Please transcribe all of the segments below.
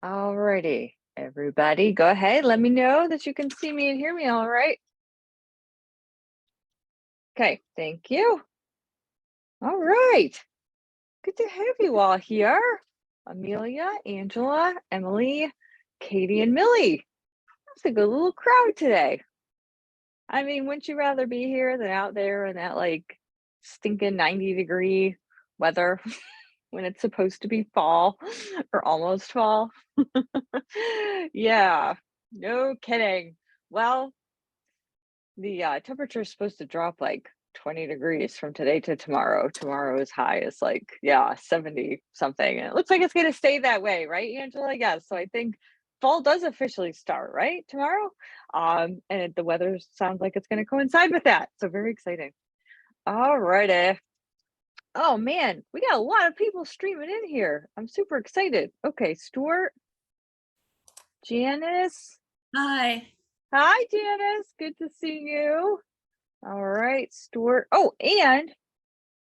Alrighty, everybody, go ahead. Let me know that you can see me and hear me all right. Okay, thank you. All right, good to have you all here. Amelia, Angela, Emily, Katie, and Millie. That's a good little crowd today. I mean, wouldn't you rather be here than out there in that like stinking 90-degree weather when it's supposed to be fall or almost fall? Yeah, no kidding. Well, the temperature is supposed to drop like 20 degrees from today to tomorrow. Tomorrow's high is like, yeah, 70 something. And it looks like it's going to stay that way, right, Angela? Yes. So I think fall does officially start, right? Tomorrow. And the weather sounds like it's going to coincide with that. So very exciting. All righty. Oh man, we got a lot of people streaming in here. I'm super excited. Okay, Stuart, Janice. Hi. Hi, Janice. Good to see you. All right, Stuart. Oh, and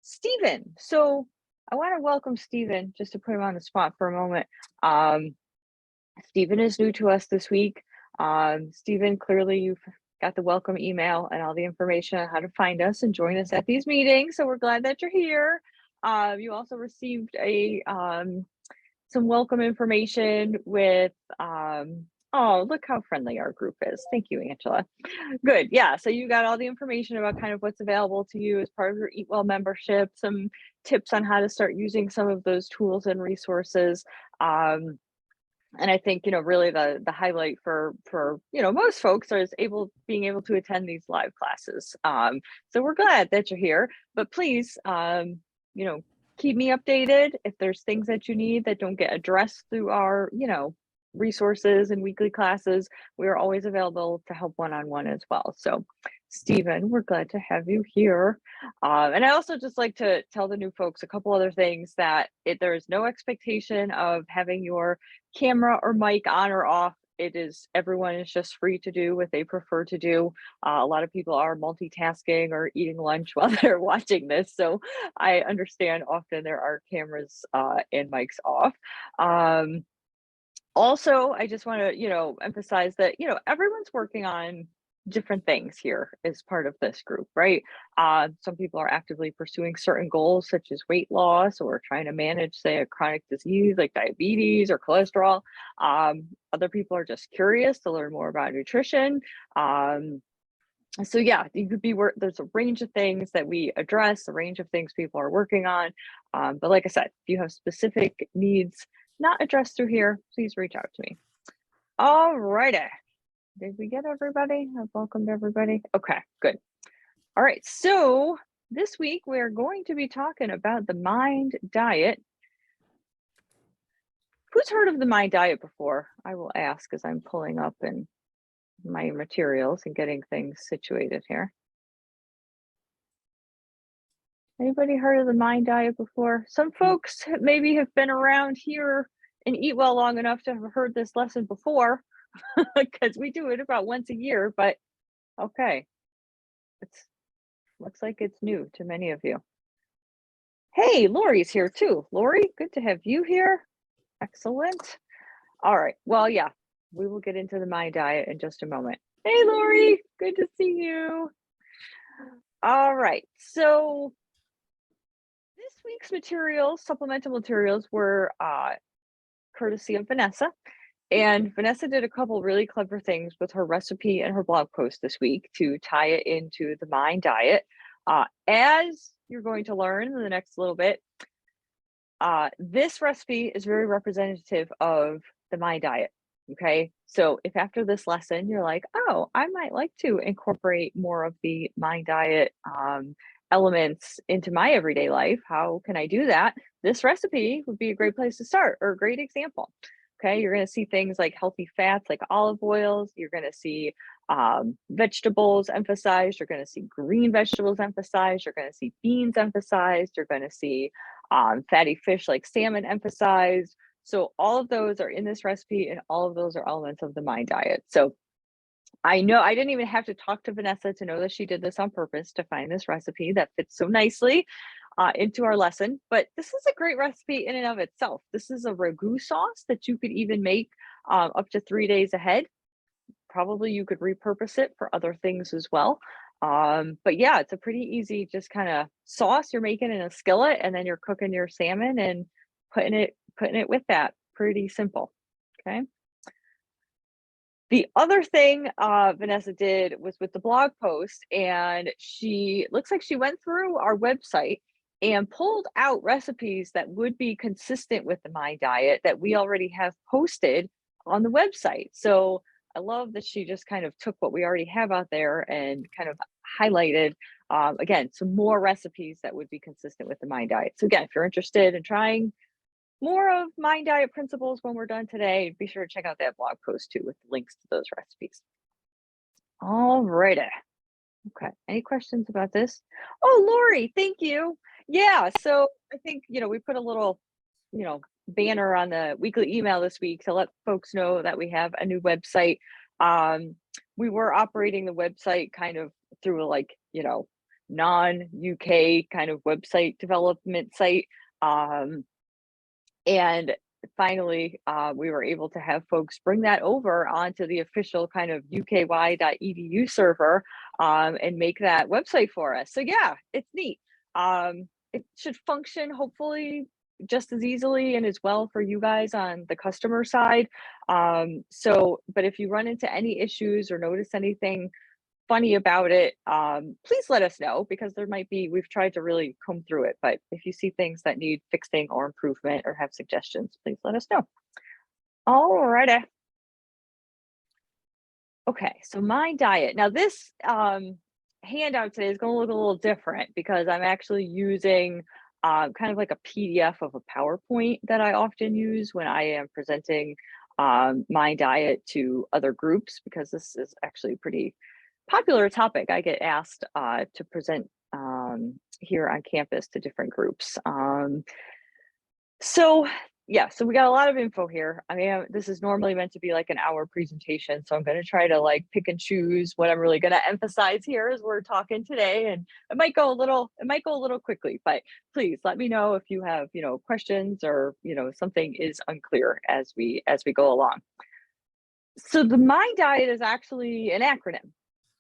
Stephen. So I want to welcome Stephen just to put him on the spot for a moment. Stephen is new to us this week. Stephen, clearly you've got the welcome email and all the information on how to find us and join us at these meetings. So we're glad that you're here. You also received a some welcome information with oh, look how friendly our group is. Thank you, Angela. Good. Yeah. So you got all the information about kind of what's available to you as part of your Eat Well membership, some tips on how to start using some of those tools and resources. And I think, really the highlight for most folks is being able to attend these live classes. So we're glad that you're here, but please, keep me updated if there's things that you need that don't get addressed through our, resources and weekly classes. We are always available to help one-on-one as well. So Stephen, we're glad to have you here. And I also just like to tell the new folks a couple other things that there is no expectation of having your camera or mic on or off. Everyone is just free to do what they prefer to do. A lot of people are multitasking or eating lunch while they're watching this. So I understand often there are cameras and mics off. Also, I just want to, emphasize that, everyone's working on different things here as part of this group, right? Some people are actively pursuing certain goals, such as weight loss or trying to manage, say, a chronic disease like diabetes or cholesterol. Other people are just curious to learn more about nutrition. So yeah, you could be there's a range of things that we address, a range of things people are working on. But like I said, if you have specific needs not addressed through here, please reach out to me. All righty. Did we get everybody? I've welcomed everybody. Okay, good. All right, so this week we're going to be talking about the Mind Diet. Who's heard of the Mind Diet before? I will ask as I'm pulling up in my materials and getting things situated here. Anybody heard of the Mind Diet before? Some folks maybe have been around here and Eat Well long enough to have heard this lesson before because we do it about once a year, but okay. Looks like it's new to many of you. Hey, Lori's here too. Lori, good to have you here. Excellent. All right. Well, yeah, we will get into the Mind Diet in just a moment. Hey, Lori, good to see you. All right. So this week's materials, supplemental materials, were courtesy of Vanessa. And Vanessa did a couple really clever things with her recipe and her blog post this week to tie it into the Mind Diet. As you're going to learn in the next little bit, this recipe is very representative of the Mind Diet. Okay, so if after this lesson you're like, oh, I might like to incorporate more of the Mind Diet elements into my everyday life, how can I do that? This recipe would be a great place to start, or a great example. Okay, you're going to see things like healthy fats like olive oils. You're going to see vegetables emphasized. You're going to see green vegetables emphasized. You're going to see beans emphasized. You're going to see fatty fish like salmon emphasized. So all of those are in this recipe, and all of those are elements of the Mind Diet. So I know I didn't even have to talk to Vanessa to know that she did this on purpose to find this recipe that fits so nicely. into our lesson, but this is a great recipe in and of itself. This is a ragu sauce that you could even make up to 3 days ahead. Probably you could repurpose it for other things as well. But yeah, it's a pretty easy, just kind of sauce you're making in a skillet, and then you're cooking your salmon and putting it with that. Pretty simple. Okay. The other thing Vanessa did was with the blog post, and she looks like she went through our website and pulled out recipes that would be consistent with the My Diet that we already have posted on the website. So I love that she just kind of took what we already have out there and kind of highlighted, again, some more recipes that would be consistent with the My Diet. So again, if you're interested in trying more of My Diet principles when we're done today, be sure to check out that blog post too with links to those recipes. All righty. Okay. Any questions about this? Oh, Lori, thank you. Yeah. So I think, we put a little, banner on the weekly email this week to let folks know that we have a new website. We were operating the website kind of through non-UK kind of website development site. And finally, we were able to have folks bring that over onto the official kind of uky.edu server and make that website for us. So yeah, it's neat. It should function hopefully just as easily and as well for you guys on the customer side. But if you run into any issues or notice anything funny about it, please let us know, because we've tried to really comb through it, but if you see things that need fixing or improvement or have suggestions, please let us know. All righty. Okay, so My Diet. Now this handout today is going to look a little different because I'm actually using kind of like a PDF of a PowerPoint that I often use when I am presenting My Diet to other groups, because this is actually pretty popular topic. I get asked to present here on campus to different groups. So we got a lot of info here. I mean, this is normally meant to be like an hour presentation, so I'm going to try to pick and choose what I'm really going to emphasize here as we're talking today, and it might go a little quickly, but please let me know if you have questions or something is unclear as we go along. So the My Diet is actually an acronym.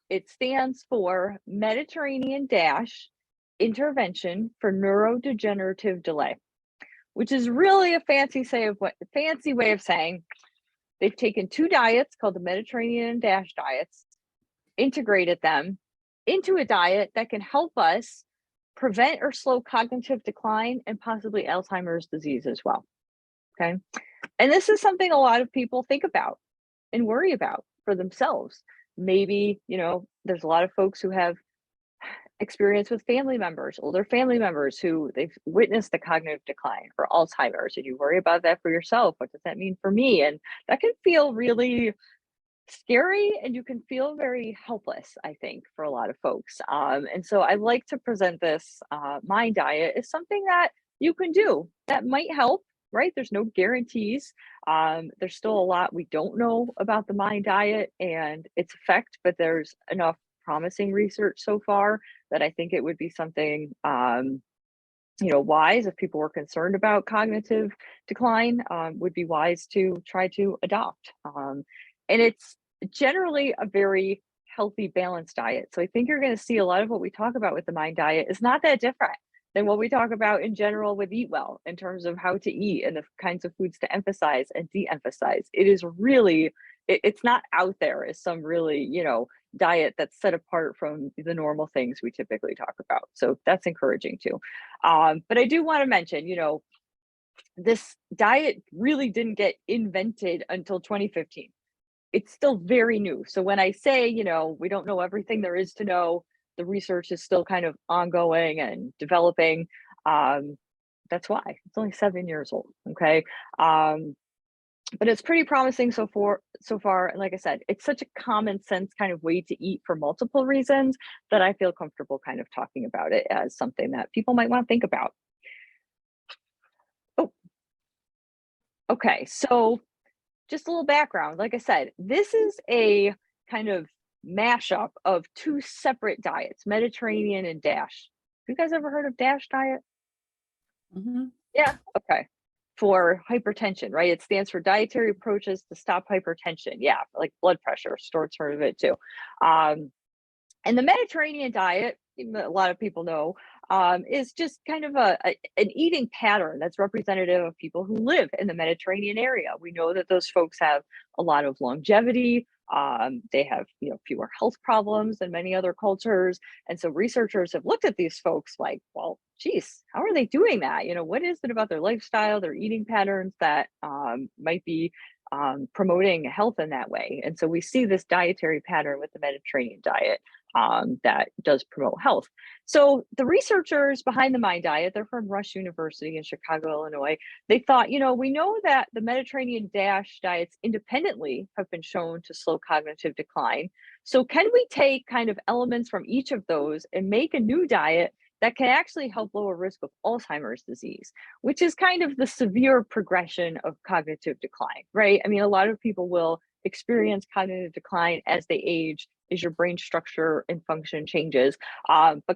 It stands for Mediterranean - Intervention for Neurodegenerative Delay, which is really a fancy way of saying they've taken two diets called the Mediterranean - diets, integrated them into a diet that can help us prevent or slow cognitive decline and possibly Alzheimer's disease as well. Okay. And this is something a lot of people think about and worry about for themselves. Maybe, there's a lot of folks who have experience with older family members who they've witnessed the cognitive decline or Alzheimer's, and you worry about that for yourself. What does that mean for me? And that can feel really scary, and you can feel very helpless, I think, for a lot of folks. And so I like to present this My Diet as something that you can do that might help. Right? There's no guarantees. There's still a lot we don't know about the My Diet and its effect, but there's enough promising research so far that I think it would be something, wise if people were concerned about cognitive decline, would be wise to try to adopt. And it's generally a very healthy, balanced diet. So I think you're going to see a lot of what we talk about with the My Diet is not that different than what we talk about in general with Eat Well, in terms of how to eat and the kinds of foods to emphasize and de-emphasize. It is really, it's not out there as some really, diet that's set apart from the normal things we typically talk about. So that's encouraging too. But I do want to mention, this diet really didn't get invented until 2015. It's still very new. So when I say, we don't know everything there is to know, the research is still kind of ongoing and developing. That's why it's only 7 years old. Okay. But it's pretty promising so far. And like I said, it's such a common sense kind of way to eat for multiple reasons that I feel comfortable kind of talking about it as something that people might want to think about. Oh, okay. So just a little background. Like I said, this is a kind of mashup of two separate diets, Mediterranean and DASH. You guys ever heard of DASH diet? Mhm. Yeah, okay. For hypertension, right? It stands for Dietary Approaches to Stop Hypertension. Yeah, like blood pressure, Stuart's heard of it too. Um, and the Mediterranean diet, even a lot of people know, is just kind of an eating pattern that's representative of people who live in the Mediterranean area. We know that those folks have a lot of longevity. They have, fewer health problems than many other cultures, and so researchers have looked at these folks like, well, geez, how are they doing that? What is it about their lifestyle, their eating patterns that might be promoting health in that way? And so we see this dietary pattern with the Mediterranean diet that does promote health. So the researchers behind the Mind Diet, they're from Rush University in Chicago, Illinois. They thought, we know that the Mediterranean DASH diets independently have been shown to slow cognitive decline. So can we take kind of elements from each of those and make a new diet that can actually help lower risk of Alzheimer's disease, which is kind of the severe progression of cognitive decline, right? I mean, a lot of people will experience cognitive decline as they age, as your brain structure and function changes. But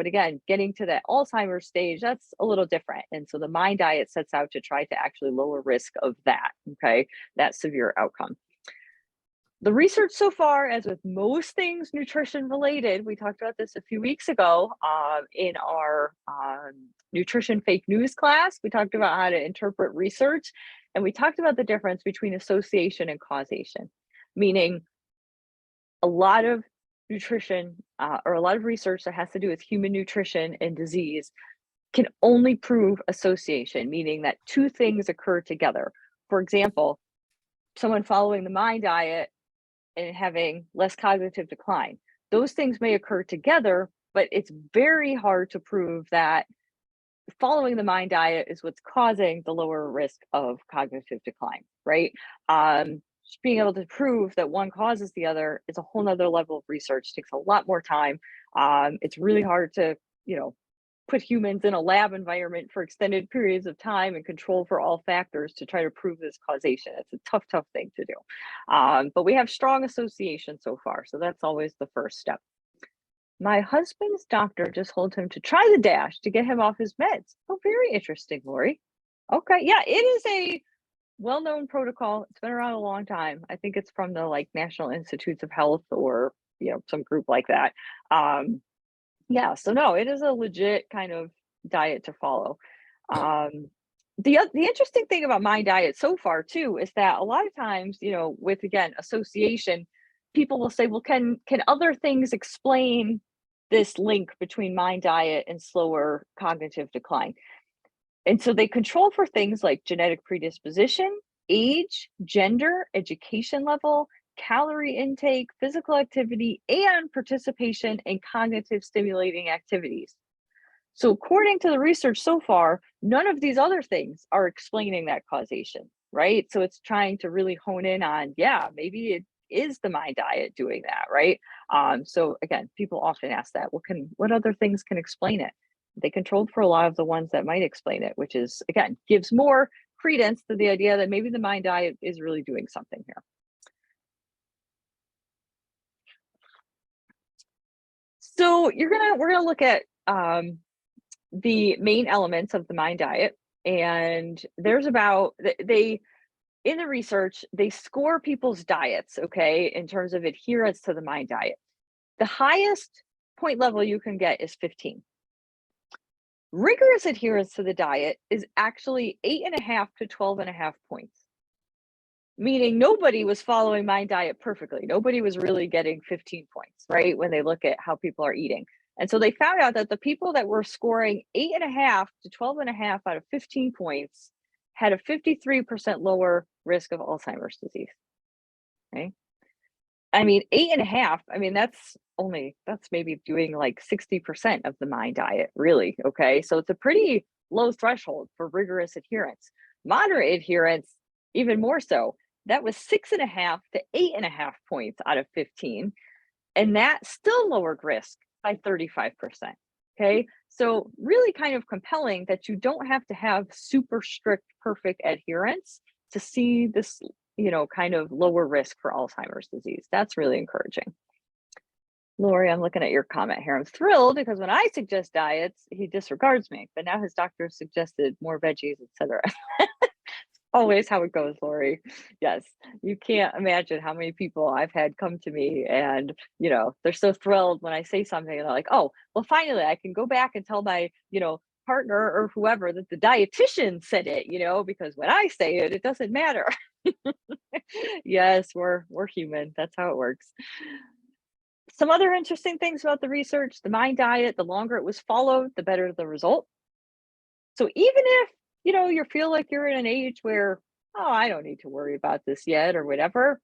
again, getting to that Alzheimer's stage, that's a little different. And so the Mind Diet sets out to try to actually lower risk of that, okay, that severe outcome. The research so far, as with most things nutrition related, we talked about this a few weeks ago in our nutrition fake news class. We talked about how to interpret research, and we talked about the difference between association and causation, meaning a lot of nutrition or a lot of research that has to do with human nutrition and disease can only prove association, meaning that two things occur together. For example, someone following the Mind Diet and having less cognitive decline. Those things may occur together, but it's very hard to prove that following the Mind Diet is what's causing the lower risk of cognitive decline, right? Just being able to prove that one causes the other is a whole nother level of research, takes a lot more time. It's really hard to, put humans in a lab environment for extended periods of time and control for all factors to try to prove this causation. It's a tough, tough thing to do. But we have strong association so far. So that's always the first step. My husband's doctor just told him to try the DASH to get him off his meds. Oh, very interesting, Lori. Okay. Yeah, it is a well-known protocol. It's been around a long time. I think it's from the National Institutes of Health or, some group like that. Yeah, so no, it is a legit kind of diet to follow. The interesting thing about Mind Diet so far too is that a lot of times, with again association, people will say, well, can other things explain this link between Mind Diet and slower cognitive decline? And so they control for things like genetic predisposition, age, gender, education level, calorie intake, physical activity, and participation in cognitive stimulating activities. So, according to the research so far, none of these other things are explaining that causation, right? So, it's trying to really hone in on, yeah, maybe it is the Mind Diet doing that, right? So, again, people often ask that, well, what other things can explain it? They controlled for a lot of the ones that might explain it, which is, again, gives more credence to the idea that maybe the Mind Diet is really doing something here. So we're gonna look at the main elements of the Mind Diet, and there's about they in the research they score people's diets, okay, in terms of adherence to the Mind Diet. The highest point level you can get is 15. Rigorous adherence to the diet is actually 8.5 to 12.5 points, meaning nobody was following Mind Diet perfectly. Nobody was really getting 15 points, right? When they look at how people are eating. And so they found out that the people that were scoring 8.5 to 12.5 out of 15 points had a 53% lower risk of Alzheimer's disease. Okay. I mean, 8.5, I mean, that's maybe doing like 60% of the Mind Diet, really. Okay. So it's a pretty low threshold for rigorous adherence. Moderate adherence, even more so. That was 6.5 to 8.5 points out of 15. And that still lowered risk by 35%. Okay. So really kind of compelling that you don't have to have super strict, perfect adherence to see this, kind of lower risk for Alzheimer's disease. That's really encouraging. Lori, I'm looking at your comment here. I'm thrilled because when I suggest diets, he disregards me, but now his doctor suggested more veggies, etc. Always how it goes, Lori. Yes, you can't imagine how many people I've had come to me and, they're so thrilled when I say something and they're like, oh, well, finally I can go back and tell my, partner or whoever that the dietitian said it, because when I say it, it doesn't matter. Yes, we're human. That's how it works. Some other interesting things about the research, the MIND diet, the longer it was followed, the better the result. So even if, you feel like you're in an age where, oh, I don't need to worry about this yet or whatever,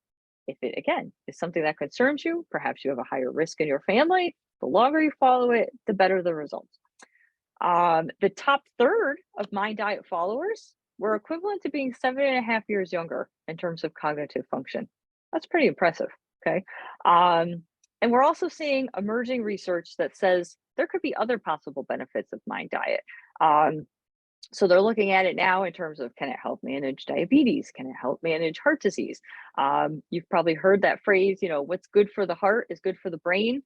if it again is something that concerns you, perhaps you have a higher risk in your family, the longer you follow it, the better the results. The top third of MIND diet followers were equivalent to being 7.5 years younger in terms of cognitive function. That's pretty impressive. Okay. And we're also seeing emerging research that says there could be other possible benefits of MIND diet. So they're looking at it now in terms of, can it help manage diabetes? Can it help manage heart disease? You've probably heard that phrase, what's good for the heart is good for the brain.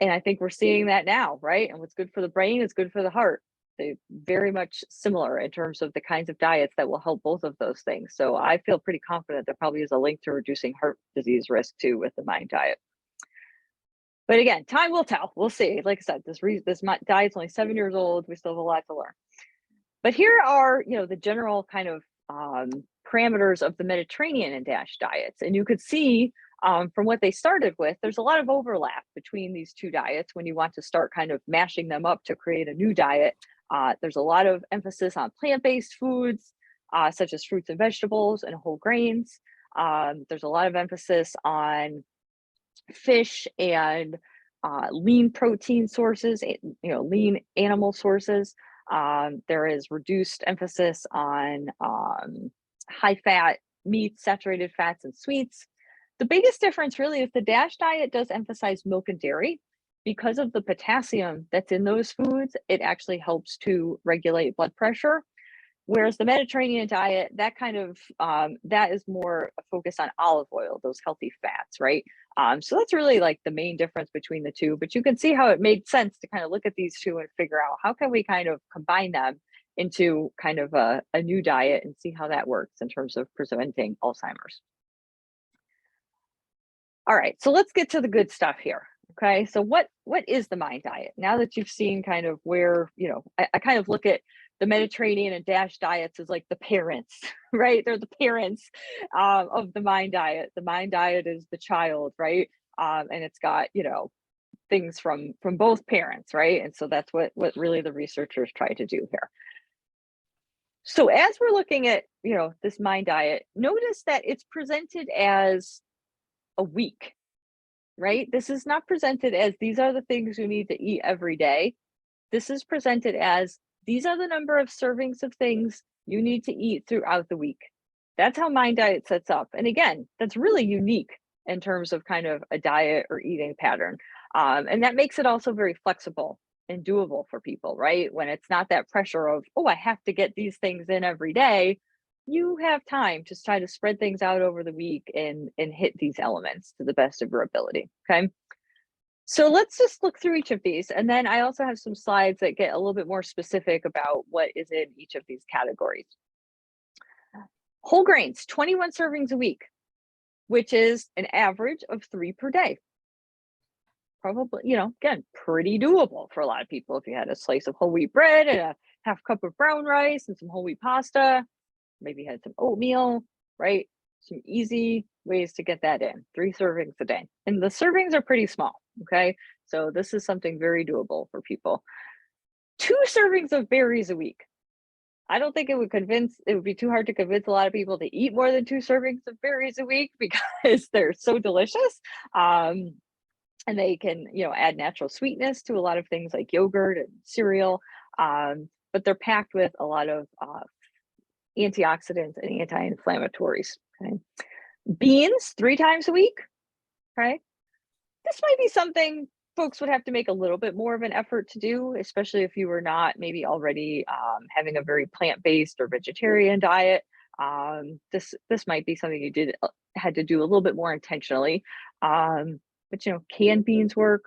And I think we're seeing that now, right? And what's good for the brain is good for the heart. They're very much similar in terms of the kinds of diets that will help both of those things. So I feel pretty confident there probably is a link to reducing heart disease risk too with the MIND diet. But again, time will tell. We'll see. Like I said, this diet's only 7 years old. We still have a lot to learn. But here are, the general kind of parameters of the Mediterranean and DASH diets. And you could see from what they started with, there's a lot of overlap between these two diets when you want to start kind of mashing them up to create a new diet. There's a lot of emphasis on plant-based foods, such as fruits and vegetables and whole grains. There's a lot of emphasis on fish and lean protein sources, lean animal sources. There is reduced emphasis on high fat meats, saturated fats, and sweets. The biggest difference really is the DASH diet does emphasize milk and dairy. Because of the potassium that's in those foods, it actually helps to regulate blood pressure. Whereas the Mediterranean diet, that kind of that is more a focus on olive oil, those healthy fats, right? So that's really like the main difference between the two. But you can see how it made sense to kind of look at these two and figure out how can we kind of combine them into kind of a new diet and see how that works in terms of preventing Alzheimer's. All right, so let's get to the good stuff here. Okay, so what is the MIND diet? Now that you've seen kind of where, I kind of look at the Mediterranean and DASH diets as like the parents, right? They're the parents of the MIND diet. The MIND diet is the child, right? And it's got, things from both parents, right? And so that's what really the researchers try to do here. So as we're looking at, this MIND diet, notice that it's presented as a week, right? This is not presented as these are the things you need to eat every day. This is presented as these are the number of servings of things you need to eat throughout the week. That's how MIND diet sets up. And again, that's really unique in terms of kind of a diet or eating pattern. And that makes it also very flexible and doable for people, right? When it's not that pressure of, oh, I have to get these things in every day. You have time to try to spread things out over the week and hit these elements to the best of your ability. Okay. So let's just look through each of these. And then I also have some slides that get a little bit more specific about what is in each of these categories. Whole grains, 21 servings a week, which is an average of 3 per day. Probably, again, pretty doable for a lot of people. If you had a slice of whole wheat bread and a half cup of brown rice and some whole wheat pasta, maybe had some oatmeal, right? Some easy ways to get that in, 3 servings a day. And the servings are pretty small, okay? So this is something very doable for people. 2 servings of berries a week. I don't think it would be too hard to convince a lot of people to eat more than 2 servings of berries a week because they're so delicious. And they can, add natural sweetness to a lot of things like yogurt and cereal. But they're packed with a lot of antioxidants and anti-inflammatories. Okay. Beans 3 times a week. Okay. This might be something folks would have to make a little bit more of an effort to do, especially if you were not maybe already having a very plant-based or vegetarian diet. This might be something you had to do a little bit more intentionally. but canned beans work.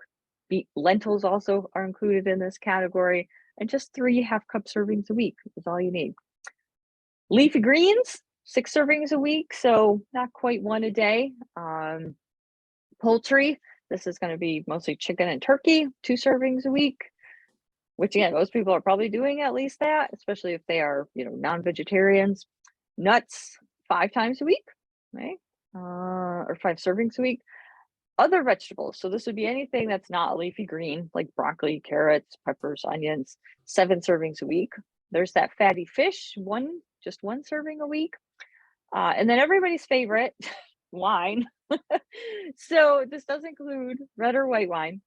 Lentils also are included in this category, and just 3 half-cup servings a week is all you need. Leafy greens, 6 servings a week, so not quite 1 a day. Poultry, this is going to be mostly chicken and turkey, 2 servings a week, which again, most people are probably doing at least that, especially if they are, non-vegetarians. Nuts, 5 times a week, right? Or 5 servings a week. Other vegetables, so this would be anything that's not a leafy green, like broccoli, carrots, peppers, onions, 7 servings a week. There's that fatty fish, just 1 serving a week. And then everybody's favorite, wine. So this does include red or white wine.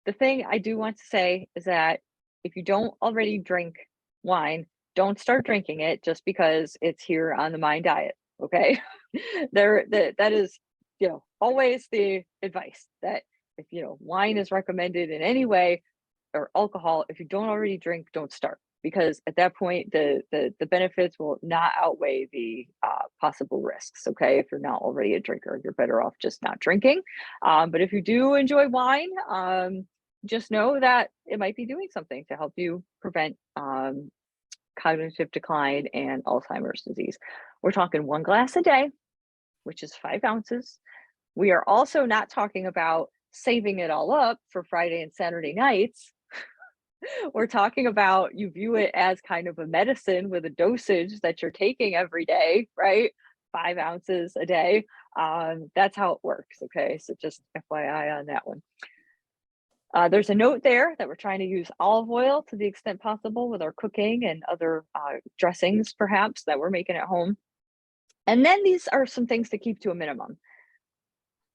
The thing I do want to say is that if you don't already drink wine, don't start drinking it just because it's here on the Mind Diet, okay? That is, always the advice that if, wine is recommended in any way, or alcohol, if you don't already drink, don't start, because at that point the benefits will not outweigh the possible risks. Okay, if you're not already a drinker, you're better off just not drinking. But if you do enjoy wine, just know that it might be doing something to help you prevent cognitive decline and Alzheimer's disease. We're talking 1 glass a day, which is 5 ounces. We are also not talking about saving it all up for Friday and Saturday nights. We're talking about you view it as kind of a medicine with a dosage that you're taking every day, right? 5 ounces a day. That's how it works. Okay, so just FYI on that one. There's a note there that we're trying to use olive oil to the extent possible with our cooking and other dressings, perhaps, that we're making at home. And then these are some things to keep to a minimum.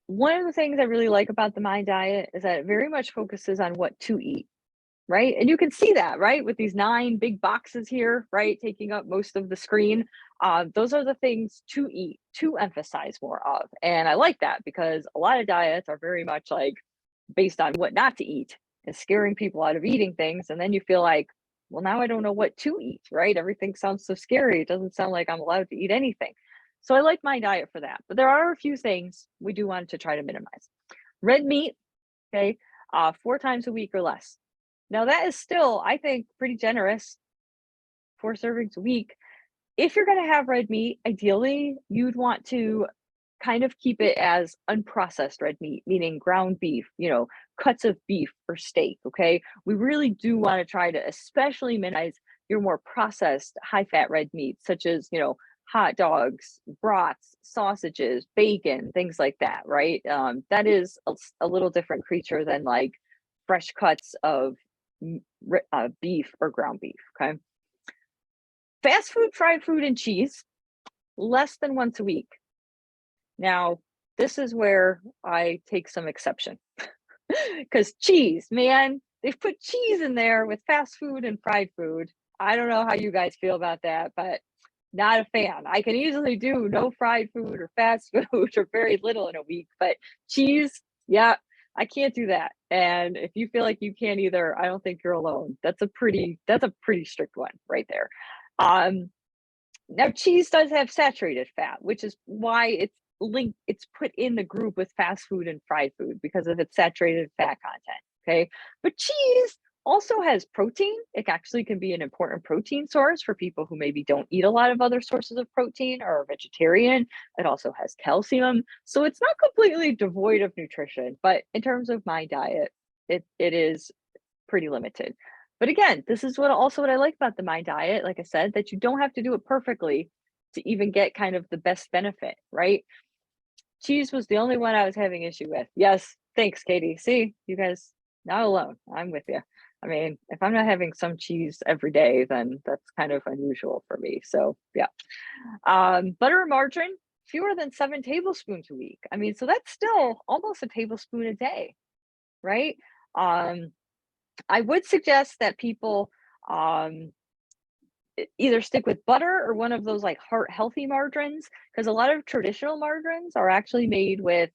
One of the things I really like about the Mind Diet is that it very much focuses on what to eat, right? And you can see that, right? With these 9 big boxes here, right? Taking up most of the screen. Those are the things to eat, to emphasize more of. And I like that because a lot of diets are very much like based on what not to eat and scaring people out of eating things. And then you feel like, well, now I don't know what to eat, right? Everything sounds so scary. It doesn't sound like I'm allowed to eat anything. So I like my diet for that. But there are a few things we do want to try to minimize. Red meat, okay, 4 times a week or less. Now that is still, I think, pretty generous, 4 servings a week. If you're going to have red meat, ideally, you'd want to kind of keep it as unprocessed red meat, meaning ground beef, cuts of beef or steak, okay? We really do want to try to especially minimize your more processed high-fat red meat, such as, hot dogs, brats, sausages, bacon, things like that, right? That is a little different creature than like fresh cuts of beef or ground beef, okay? Fast food, fried food, and cheese, less than once a week. Now, this is where I take some exception because cheese, man, they've put cheese in there with fast food and fried food. I don't know how you guys feel about that, but not a fan. I can easily do no fried food or fast food or very little in a week, but cheese, yeah, I can't do that. And if you feel like you can't either, I don't think you're alone. That's a pretty strict one right there. Now cheese does have saturated fat, which is why it's put in the group with fast food and fried food because of its saturated fat content. Okay. But cheese also has protein. It actually can be an important protein source for people who maybe don't eat a lot of other sources of protein or are vegetarian. It also has calcium. So it's not completely devoid of nutrition, but in terms of my diet, it is pretty limited. But again, this is what I like about the Mind Diet. Like I said, that you don't have to do it perfectly to even get kind of the best benefit, right? Cheese was the only one I was having issue with. Yes, thanks, Katie. See, you guys not alone. I'm with you. I mean, if I'm not having some cheese every day, then that's kind of unusual for me. So yeah. Butter and margarine, fewer than 7 tablespoons a week. I mean, so that's still almost a tablespoon a day, right? I would suggest that people either stick with butter or one of those like heart healthy margarines, because a lot of traditional margarines are actually made with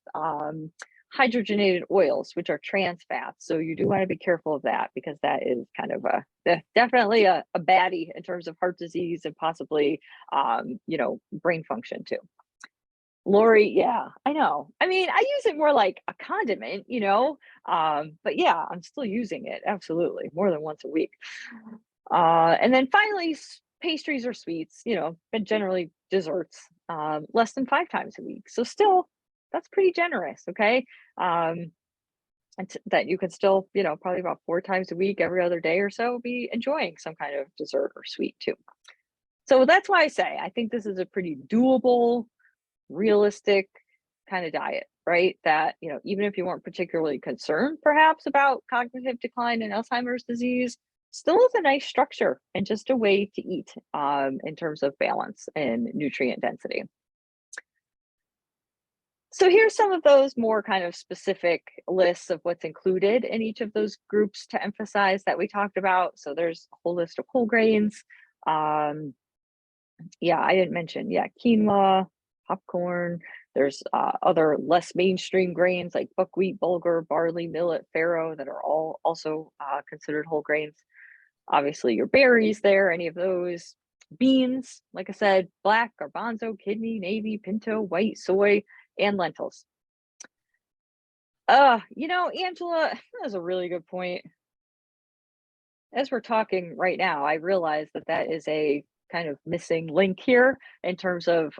hydrogenated oils, which are trans fats. So you do want to be careful of that because that is kind of definitely a baddie in terms of heart disease and possibly brain function too. Lori, yeah, I know. I mean, I use it more like a condiment, but yeah, I'm still using it. Absolutely. More than once a week. And then finally, pastries or sweets, but generally desserts, less than 5 times a week. So still, that's pretty generous. Okay. Um, and that you could still, probably about 4 times a week, every other day or so, be enjoying some kind of dessert or sweet too. So that's why I say I think this is a pretty doable, realistic kind of diet, right? That, even if you weren't particularly concerned perhaps about cognitive decline and Alzheimer's disease, still is a nice structure and just a way to eat in terms of balance and nutrient density. So here's some of those more kind of specific lists of what's included in each of those groups to emphasize that we talked about. So there's a whole list of whole grains. Yeah, I didn't mention, yeah, quinoa, popcorn. There's other less mainstream grains like buckwheat, bulgur, barley, millet, farro that are all also considered whole grains. Obviously, your berries there, any of those. Beans, like I said, black, garbanzo, kidney, navy, pinto, white, soy, and lentils. Angela, that was a really good point. As we're talking right now, I realize that that is a kind of missing link here in terms of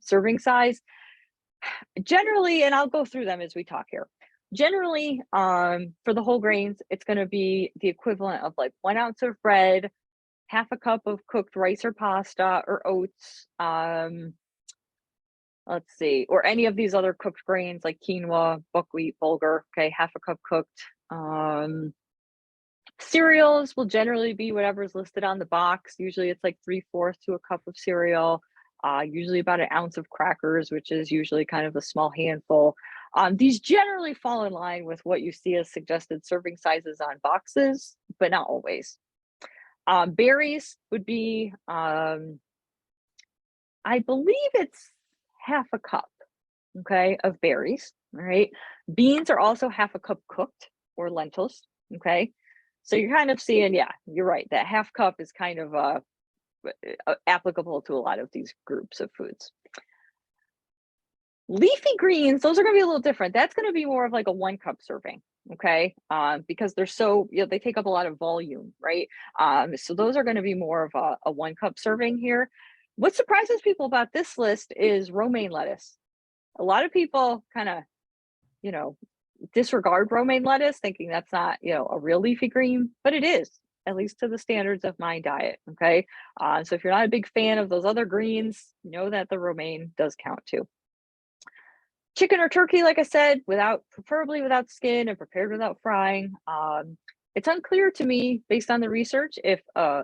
serving size. Generally, and I'll go through them as we talk here. Generally, for the whole grains, it's going to be the equivalent of like 1 ounce of bread, half a cup of cooked rice or pasta or oats. Let's see, or any of these other cooked grains like quinoa, buckwheat, bulgur. Okay, half a cup cooked. Cereals will generally be whatever's listed on the box. Usually it's like 3/4 to a cup of cereal, usually about 1 ounce of crackers, which is usually kind of a small handful. These generally fall in line with what you see as suggested serving sizes on boxes, but not always. Berries would be, I believe it's half a cup, okay, of berries, all right? Beans are also half a cup cooked or lentils, okay? So you're kind of seeing, yeah, you're right. That half cup is kind of applicable to a lot of these groups of foods. Leafy greens, those are going to be a little different. That's going to be more of like a 1 cup serving, okay? Because they're so, they take up a lot of volume, right? So those are going to be more of a 1 cup serving here. What surprises people about this list is romaine lettuce. A lot of people kind of, you know, disregard romaine lettuce, thinking that's not, a real leafy green, but it is, at least to the standards of my diet. Okay. So if you're not a big fan of those other greens, know that the romaine does count too. Chicken or turkey, like I said, preferably without skin and prepared without frying. It's unclear to me, based on the research, if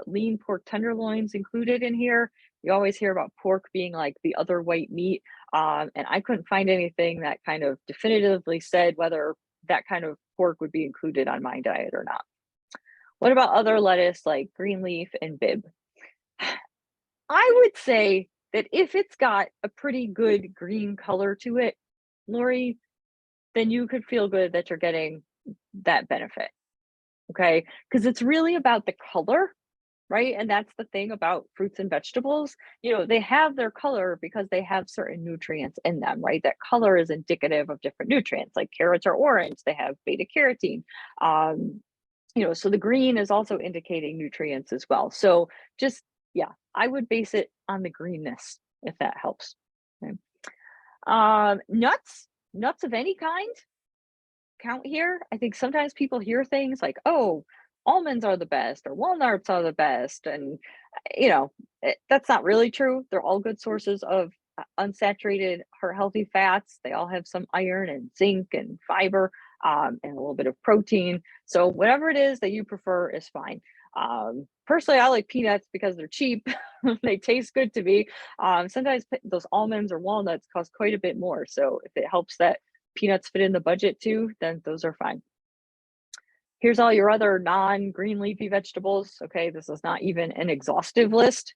lean pork tenderloins included in here. You always hear about pork being like the other white meat, and I couldn't find anything that kind of definitively said whether that kind of pork would be included on my diet or not. What about other lettuce like green leaf and Bibb? I would say that if it's got a pretty good green color to it, Lori, then you could feel good that you're getting that benefit. Okay. Because it's really about the color, right? And that's the thing about fruits and vegetables. They have their color because they have certain nutrients in them, right? That color is indicative of different nutrients, like carrots are orange, they have beta carotene. So the green is also indicating nutrients as well. So just, yeah, I would base it on the greenness if that helps. Okay. Nuts of any kind count here. I think sometimes people hear things like, oh, almonds are the best or walnuts are the best. And, that's not really true. They're all good sources of unsaturated heart healthy fats. They all have some iron and zinc and fiber, and a little bit of protein. So, whatever it is that you prefer is fine. Personally, I like peanuts because they're cheap. They taste good to me. Sometimes those almonds or walnuts cost quite a bit more. So, if it helps that peanuts fit in the budget too, then those are fine. Here's all your other non-green leafy vegetables. Okay, this is not even an exhaustive list.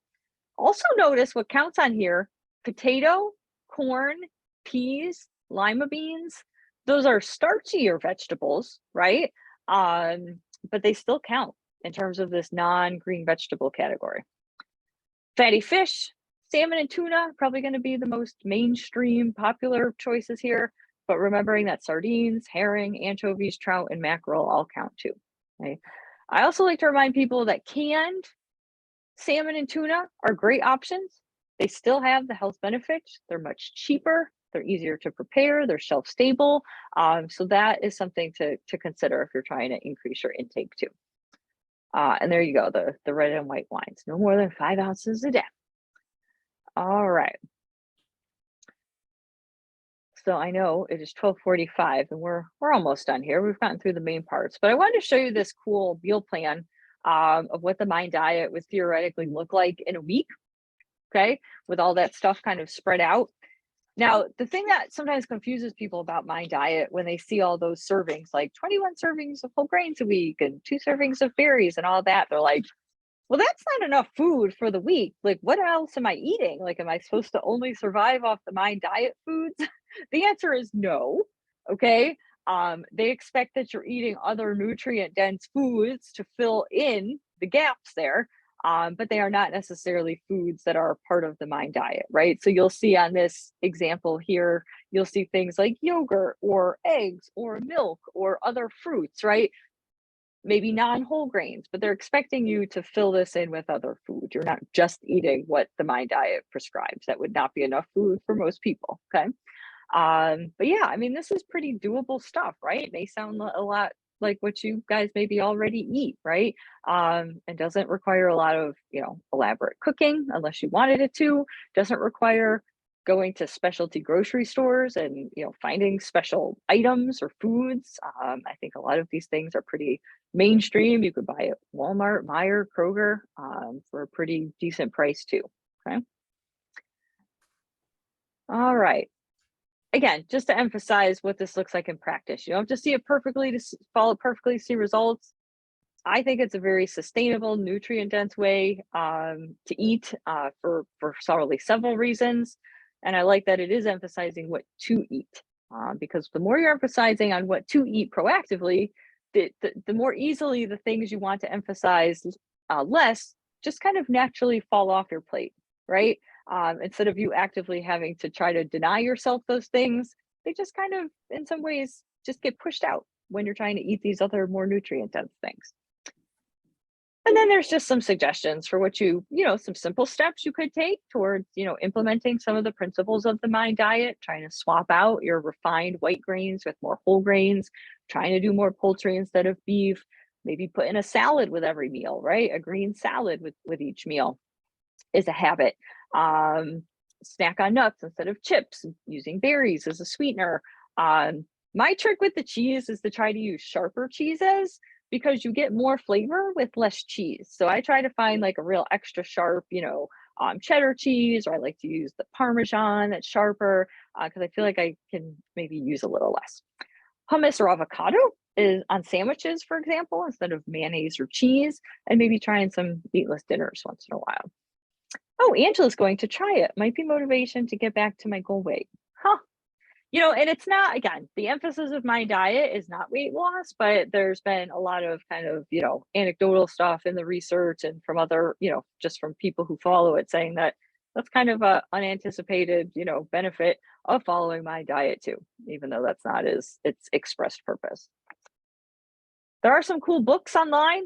Also notice what counts on here: potato, corn, peas, lima beans. Those are starchier vegetables, right? But they still count in terms of this non-green vegetable category. Fatty fish, Salmon and tuna probably going to be the most mainstream popular choices here, but remembering that sardines, herring, anchovies, trout, and mackerel all count too. Okay. I also like to remind people that canned salmon and tuna are great options. They still have the health benefits. They're much cheaper. They're easier to prepare. They're shelf stable. So that is something to consider if you're trying to increase your intake too. And there you go, the red and white wines, no more than 5 ounces a day. All right. So I know it is 12:45 and we're almost done here. We've gotten through the main parts, but I wanted to show you this cool meal plan of what the Mind diet would theoretically look like in a week. Okay, with all that stuff kind of spread out. Now, the thing that sometimes confuses people about Mind diet when they see all those servings, like 21 servings of whole grains a week and 2 servings of berries and all that, they're like, well, that's not enough food for the week. Like, what else am I eating? Like, am I supposed to only survive off the Mind diet foods? The answer is no. Okay. They expect that you're eating other nutrient dense foods to fill in the gaps there. But they are not necessarily foods that are part of the Mind diet, right? So you'll see on this example here, you'll see things like yogurt or eggs or milk or other fruits, right? Maybe non-whole grains, but they're expecting you to fill this in with other food. You're not just eating what the Mind diet prescribes. That would not be enough food for most people. Okay. But yeah, I mean, this is pretty doable stuff, right? It may sound a lot like what you guys maybe already eat, right? And doesn't require a lot of, elaborate cooking unless you wanted it to. Doesn't require going to specialty grocery stores and, finding special items or foods. I think a lot of these things are pretty mainstream. You could buy at Walmart, Meijer, Kroger, for a pretty decent price too. Okay. All right. Again, just to emphasize what this looks like in practice. You don't have to see it perfectly to follow perfectly, see results. I think it's a very sustainable, nutrient dense way to eat for several reasons. And I like that it is emphasizing what to eat because the more you're emphasizing on what to eat proactively, the more easily the things you want to emphasize less just kind of naturally fall off your plate, right? Instead of you actively having to try to deny yourself those things, they just kind of, in some ways, just get pushed out when you're trying to eat these other more nutrient dense things. And then there's just some suggestions for what some simple steps you could take towards, implementing some of the principles of the Mind diet, trying to swap out your refined white grains with more whole grains, trying to do more poultry instead of beef, maybe put in a salad with every meal, right? A green salad with each meal is a habit. Snack on nuts instead of chips, using berries as a sweetener. My trick with the cheese is to try to use sharper cheeses because you get more flavor with less cheese. So I try to find like a real extra sharp, cheddar cheese, or I like to use the Parmesan that's sharper because I feel like I can maybe use a little less. Hummus or avocado is on sandwiches, for example, instead of mayonnaise or cheese, and maybe trying some meatless dinners once in a while. Oh, Angela's going to try it. Might be motivation to get back to my goal weight. Huh. And it's not, again, the emphasis of my diet is not weight loss, but there's been a lot of kind of, anecdotal stuff in the research and from other, just from people who follow it saying that that's kind of a unanticipated, benefit of following my diet too, even though that's not its expressed purpose. There are some cool books online.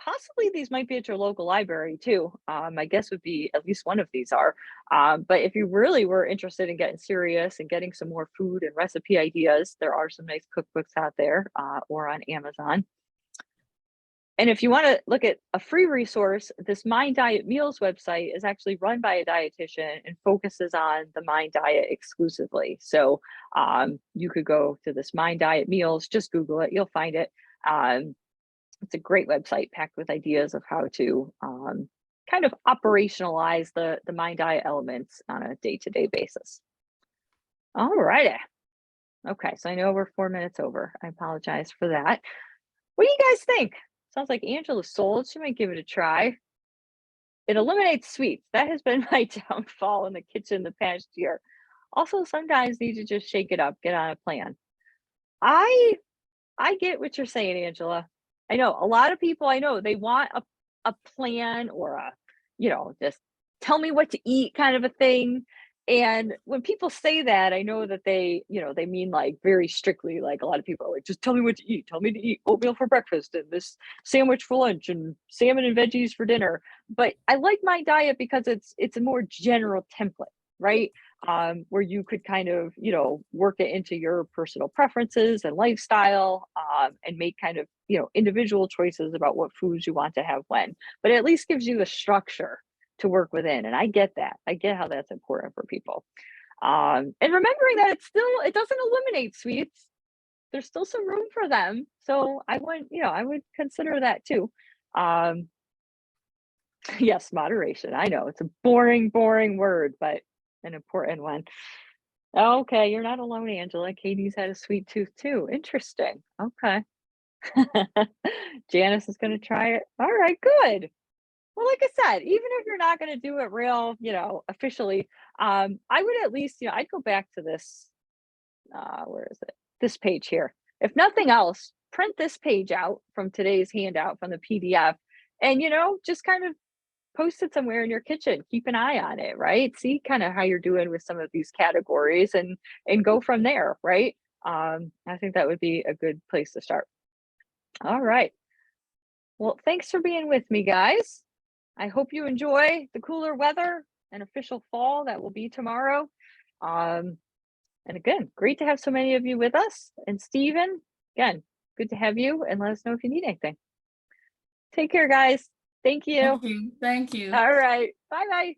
Possibly these might be at your local library too. My guess would be at least one of these are. But if you really were interested in getting serious and getting some more food and recipe ideas, there are some nice cookbooks out there or on Amazon. And if you want to look at a free resource, this Mind Diet Meals website is actually run by a dietitian and focuses on the Mind Diet exclusively. So you could go to this Mind Diet Meals, just Google it, you'll find it. It's a great website packed with ideas of how to kind of operationalize the Mind diet elements on a day-to-day basis. All righty. Okay, so I know we're 4 minutes over. I apologize for that. What do you guys think? Sounds like Angela's sold. She might give it a try. It eliminates sweets. That has been my downfall in the kitchen the past year. Also, sometimes need to just shake it up, get on a plan. I get what you're saying, Angela. I know a lot of people I know, they want a plan or just tell me what to eat kind of a thing. And when people say that, I know that they, they mean like very strictly, like a lot of people are like, just tell me what to eat. Tell me to eat oatmeal for breakfast and this sandwich for lunch and salmon and veggies for dinner. But I like my diet because it's a more general template, right? Where you could kind of, work it into your personal preferences and lifestyle, and make kind of, individual choices about what foods you want to have when, but at least gives you a structure to work within. And I get that. I get how that's important for people. And remembering that it doesn't eliminate sweets. There's still some room for them. So I would consider that too. Um, yes, moderation. I know it's a boring, boring word, but an important one. Okay, you're not alone, Angela. Katie's had a sweet tooth too. Interesting. Okay. Janice is going to try it. All right, good. Well, like I said, even if you're not going to do it real, officially, I would at least, I'd go back to this. Where is it? This page here. If nothing else, print this page out from today's handout from the PDF, and just kind of post it somewhere in your kitchen. Keep an eye on it, right? See kind of how you're doing with some of these categories, and go from there, right? I think that would be a good place to start. All right. Well, thanks for being with me, guys. I hope you enjoy the cooler weather and official fall that will be tomorrow. Um, and again, great to have so many of you with us. And Stephen, again, good to have you, and let us know if you need anything. Take care, guys. Thank you. Thank you. Thank you. All right. Bye bye.